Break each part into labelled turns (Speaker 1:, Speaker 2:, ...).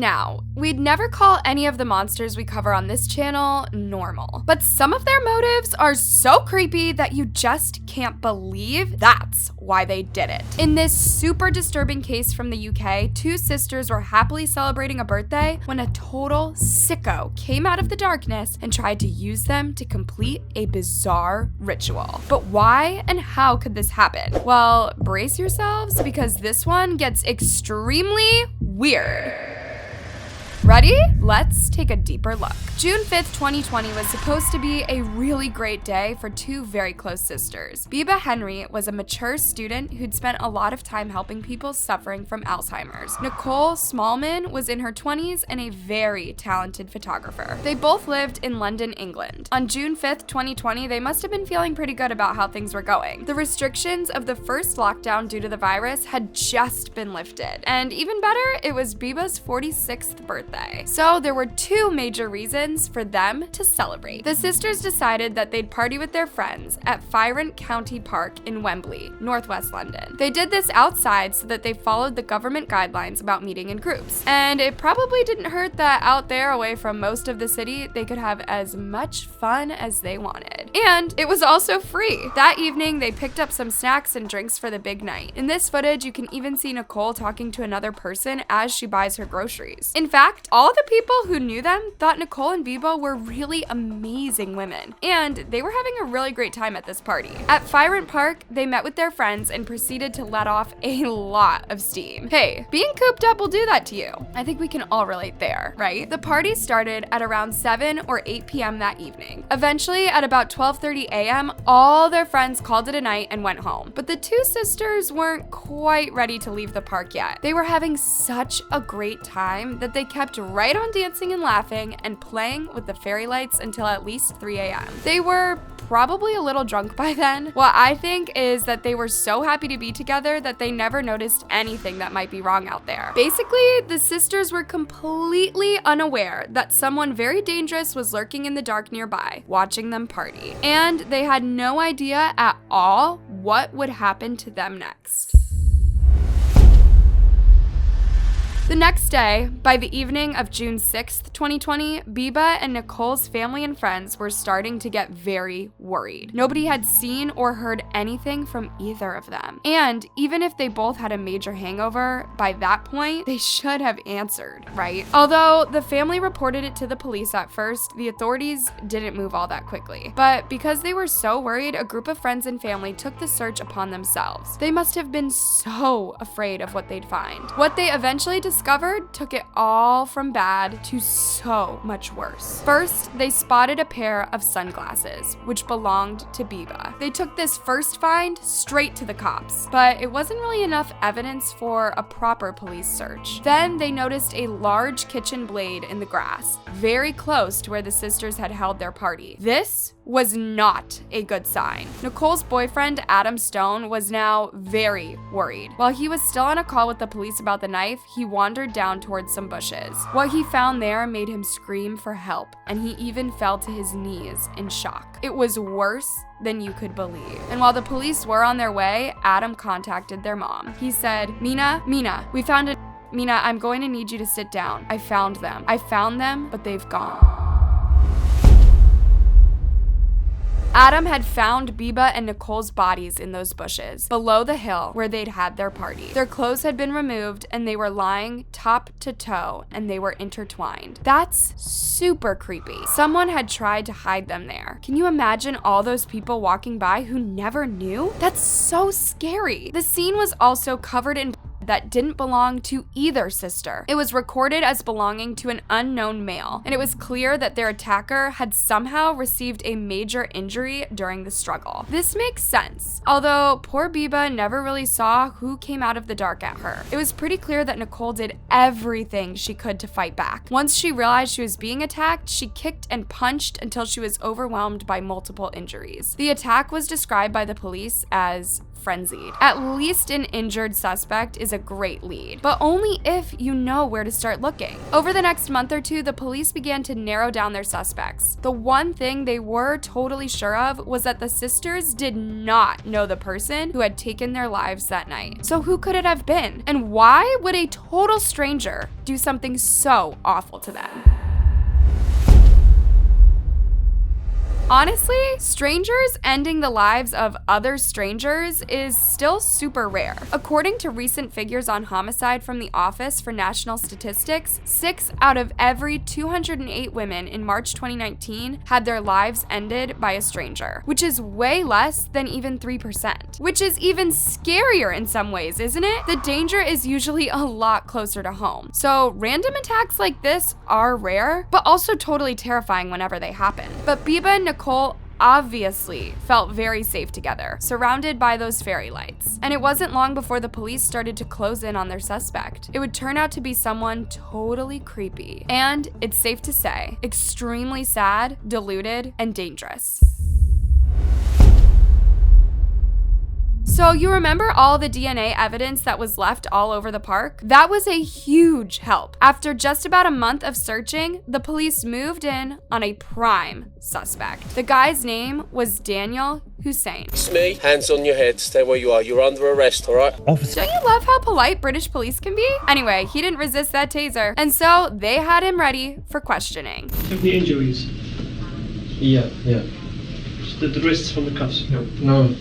Speaker 1: Now, we'd never call any of the monsters we cover on this channel normal, but some of their motives are so creepy that you just can't believe that's why they did it. In this super disturbing case from the UK, two sisters were happily celebrating a birthday when a total sicko came out of the darkness and tried to use them to complete a bizarre ritual. But why and how could this happen? Well, brace yourselves because this one gets extremely weird. Ready? Let's take a deeper look. June 5th, 2020 was supposed to be a really great day for two very close sisters. Bibaa Henry was a mature student who'd spent a lot of time helping people suffering from Alzheimer's. Nicole Smallman was in her 20s and a very talented photographer. They both lived in London, England. On June 5th, 2020, they must have been feeling pretty good about how things were going. The restrictions of the first lockdown due to the virus had just been lifted. And even better, it was Bibaa's 46th birthday. So there were two major reasons for them to celebrate. The sisters decided that they'd party with their friends at Fyrant County Park in Wembley, northwest London. They did this outside so that they followed the government guidelines about meeting in groups. And it probably didn't hurt that out there away from most of the city, they could have as much fun as they wanted. And it was also free. That evening, they picked up some snacks and drinks for the big night. In this footage, you can even see Nicole talking to another person as she buys her groceries. In fact, all the people who knew them thought Nicole and Bibaa were really amazing women, and they were having a really great time at this party. At Fyrant Park, they met with their friends and proceeded to let off a lot of steam. Hey, being cooped up will do that to you. I think we can all relate there, right? The party started at around 7 or 8 p.m. that evening. Eventually, at about 12:30 a.m., all their friends called it a night and went home. But the two sisters weren't quite ready to leave the park yet. They were having such a great time that they kept right on dancing and laughing and playing with the fairy lights until at least 3 a.m. They were probably a little drunk by then. What I think is that they were so happy to be together that they never noticed anything that might be wrong out there. Basically, the sisters were completely unaware that someone very dangerous was lurking in the dark nearby, watching them party. And they had no idea at all what would happen to them next. The next day, by the evening of June 6th, 2020, Bibaa and Nicole's family and friends were starting to get very worried. Nobody had seen or heard anything from either of them. And even if they both had a major hangover, by that point, they should have answered, right? Although the family reported it to the police at first, the authorities didn't move all that quickly. But because they were so worried, a group of friends and family took the search upon themselves. They must have been so afraid of what they'd find. What they eventually discovered took it all from bad to so much worse. First, they spotted a pair of sunglasses, which belonged to Bibaa. They took this first find straight to the cops, but it wasn't really enough evidence for a proper police search. Then they noticed a large kitchen blade in the grass, very close to where the sisters had held their party. This was not a good sign. Nicole's boyfriend, Adam Stone, was now very worried. While he was still on a call with the police about the knife, he wandered down towards some bushes. What he found there made him scream for help, and he even fell to his knees in shock. It was worse than you could believe. And while the police were on their way, Adam contacted their mom. He said, Mina, we found it. Mina, I'm going to need you to sit down. I found them, but they've gone. Adam had found Bibaa and Nicole's bodies in those bushes, below the hill where they'd had their party. Their clothes had been removed and they were lying top to toe and they were intertwined. That's super creepy. Someone had tried to hide them there. Can you imagine all those people walking by who never knew? That's so scary. The scene was also covered in that didn't belong to either sister. It was recorded as belonging to an unknown male, and it was clear that their attacker had somehow received a major injury during the struggle. This makes sense, although poor Bibaa never really saw who came out of the dark at her. It was pretty clear that Nicole did everything she could to fight back. Once she realized she was being attacked, she kicked and punched until she was overwhelmed by multiple injuries. The attack was described by the police as frenzied. At least an injured suspect is a great lead, but only if you know where to start looking. Over the next month or two, the police began to narrow down their suspects. The one thing they were totally sure of was that the sisters did not know the person who had taken their lives that night. So who could it have been? And why would a total stranger do something so awful to them? Honestly, strangers ending the lives of other strangers is still super rare. According to recent figures on homicide from the Office for National Statistics, 6 out of every 208 women in March 2019 had their lives ended by a stranger, which is way less than even 3%. Which is even scarier in some ways, isn't it? The danger is usually a lot closer to home. So random attacks like this are rare, but also totally terrifying whenever they happen. But Bibba and Nicole obviously felt very safe together, surrounded by those fairy lights. And it wasn't long before the police started to close in on their suspect. It would turn out to be someone totally creepy. And it's safe to say, extremely sad, deluded, and dangerous. So you remember all the DNA evidence that was left all over the park? That was a huge help. After just about a month of searching, the police moved in on a prime suspect. The guy's name was Daniel Hussein.
Speaker 2: It's me. Hands on your head. Stay where you are. You're under arrest, all right?
Speaker 1: Don't you love how polite British police can be? Anyway, he didn't resist that taser, and so they had him ready for questioning.
Speaker 3: Have any injuries?
Speaker 4: Yeah.
Speaker 3: The wrists from the cuffs?
Speaker 4: No.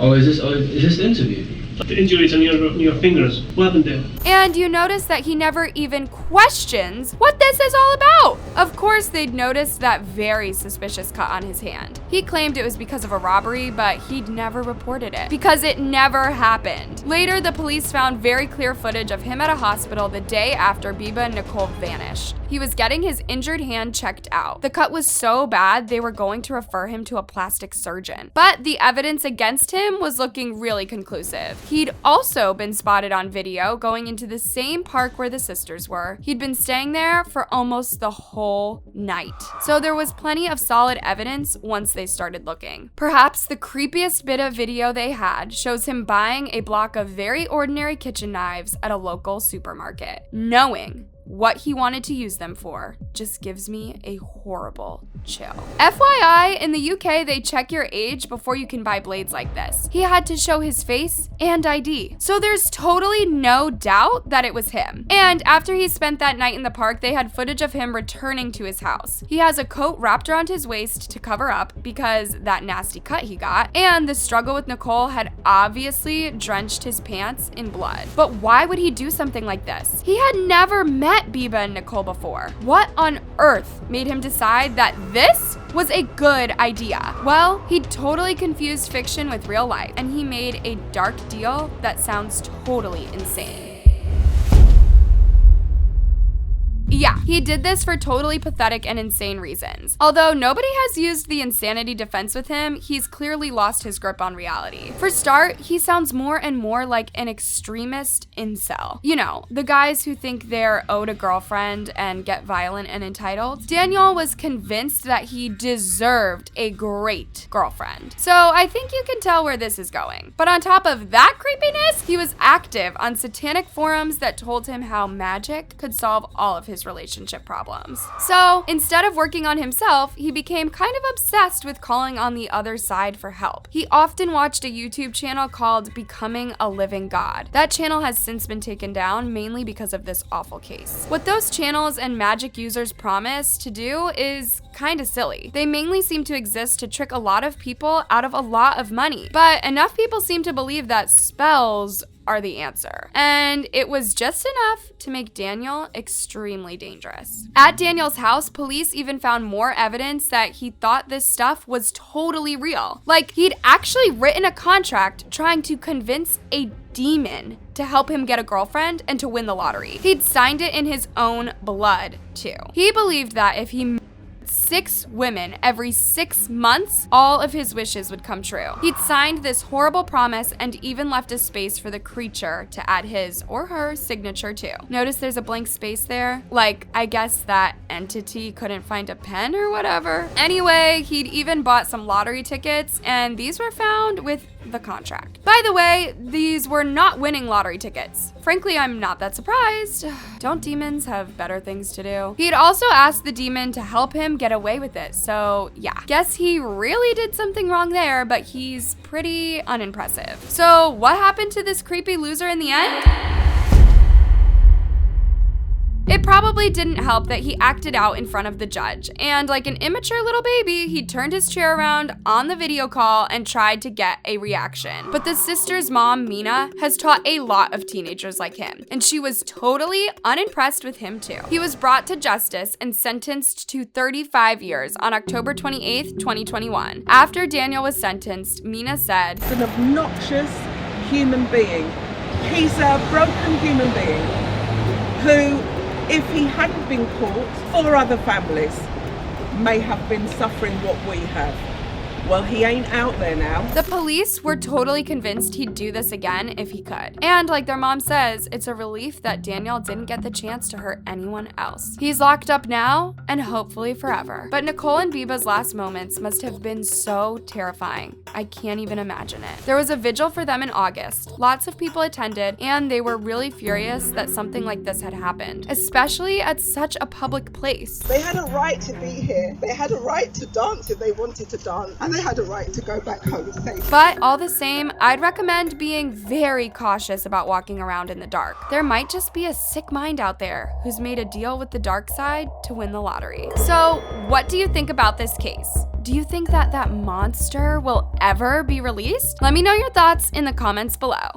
Speaker 4: Oh, is this the interview?
Speaker 3: The injuries on your fingers. What happened there?
Speaker 1: And you notice that he never even questions what this is all about. Of course, they'd noticed that very suspicious cut on his hand. He claimed it was because of a robbery, but he'd never reported it because it never happened. Later, the police found very clear footage of him at a hospital the day after Bibba and Nicole vanished. He was getting his injured hand checked out. The cut was so bad, they were going to refer him to a plastic surgeon. But the evidence against him was looking really conclusive. He'd also been spotted on video going into the same park where the sisters were. He'd been staying there for almost the whole night. So there was plenty of solid evidence once they started looking. Perhaps the creepiest bit of video they had shows him buying a block of very ordinary kitchen knives at a local supermarket, knowing what he wanted to use them for just gives me a horrible chill. FYI, in the UK, they check your age before you can buy blades like this. He had to show his face and ID. So there's totally no doubt that it was him. And after he spent that night in the park, they had footage of him returning to his house. He has a coat wrapped around his waist to cover up because that nasty cut he got, and the struggle with Nicole had obviously drenched his pants in blood. But why would he do something like this? He had never met Bibba and Nicole before. What on earth made him decide that this was a good idea? Well, he totally confused fiction with real life, and he made a dark deal that sounds totally insane. Yeah, he did this for totally pathetic and insane reasons. Although nobody has used the insanity defense with him, he's clearly lost his grip on reality. For start, he sounds more and more like an extremist incel. You know, the guys who think they're owed a girlfriend and get violent and entitled. Daniel was convinced that he deserved a great girlfriend. So I think you can tell where this is going. But on top of that creepiness, he was active on satanic forums that told him how magic could solve all of his relationship problems. So instead of working on himself, he became kind of obsessed with calling on the other side for help. He often watched a YouTube channel called Becoming a Living God. That channel has since been taken down mainly because of this awful case. What those channels and magic users promise to do is kind of silly. They mainly seem to exist to trick a lot of people out of a lot of money. But enough people seem to believe that spells are the answer. And it was just enough to make Daniel extremely dangerous. At Daniel's house, police even found more evidence that he thought this stuff was totally real. Like, he'd actually written a contract trying to convince a demon to help him get a girlfriend and to win the lottery. He'd signed it in his own blood, too. He believed that if he 6 women every 6 months, all of his wishes would come true. He'd signed this horrible promise and even left a space for the creature to add his or her signature to. Notice there's a blank space there? Like, I guess that entity couldn't find a pen or whatever. Anyway, he'd even bought some lottery tickets, and these were found with the contract. By the way, these were not winning lottery tickets. Frankly, I'm not that surprised. Don't demons have better things to do? He'd also asked the demon to help him get away with it, so yeah. Guess he really did something wrong there, but he's pretty unimpressive. So what happened to this creepy loser in the end? It probably didn't help that he acted out in front of the judge, and like an immature little baby, he turned his chair around on the video call and tried to get a reaction. But the sister's mom, Mina, has taught a lot of teenagers like him, and she was totally unimpressed with him too. He was brought to justice and sentenced to 35 years on October 28th, 2021. After Daniel was sentenced, Mina said,
Speaker 5: "An obnoxious human being. He's a broken human being who, if he hadn't been caught, 4 other families may have been suffering what we have. Well, he ain't out there now."
Speaker 1: The police were totally convinced he'd do this again if he could. And like their mom says, it's a relief that Daniel didn't get the chance to hurt anyone else. He's locked up now and hopefully forever. But Nicole and Bibaa's last moments must have been so terrifying. I can't even imagine it. There was a vigil for them in August. Lots of people attended, and they were really furious that something like this had happened, especially at such a public place.
Speaker 6: They had a right to be here. They had a right to dance if they wanted to dance. And they had a right to go back home safe.
Speaker 1: But all the same, I'd recommend being very cautious about walking around in the dark. There might just be a sick mind out there who's made a deal with the dark side to win the lottery. So, what do you think about this case? Do you think that that monster will ever be released? Let me know your thoughts in the comments below.